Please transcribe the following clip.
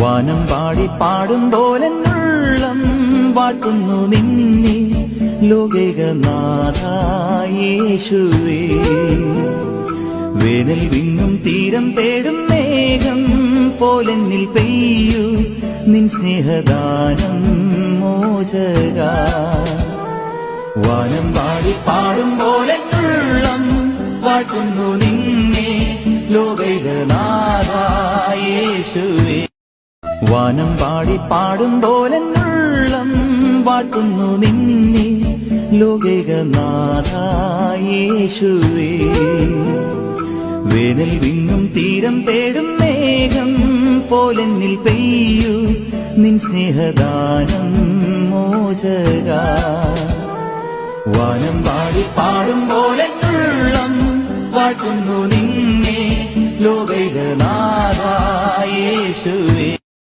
വാനം പാടി പാടും പോലെ ഉള്ളം വാഴ്ത്തുന്നു നിന്നെ ലോകൈകനാഥായേശുവേ. വേനൽ വിങ്ങും തീരം തേടും മേഘം പോലെന്നിൽ പെയ്യൂ നിൻ സ്നേഹദാനം മോചക. വാനം പാടി പാടും പോലെ ഉള്ളം വാഴ്ത്തുന്നു നിന്നെ ലോകൈകനാഥായേശുവേ. വാനം പാടി പാടും പോലെ ഉള്ളം വാഴ്ത്തുന്നു നിന്നെ ലോകൈകനാഥായേശുവേ. വേനൽ വിങ്ങും തീരം തേടും മേഘം പോലെന്നിൽ പെയ്യൂ നിൻ സ്നേഹദാനം മോചക. വാനം പാടി പാടും പോലെ ഉള്ളം വാഴ്ത്തുന്നു നിന്നെ ലോകൈകനാഥായേശുവേ.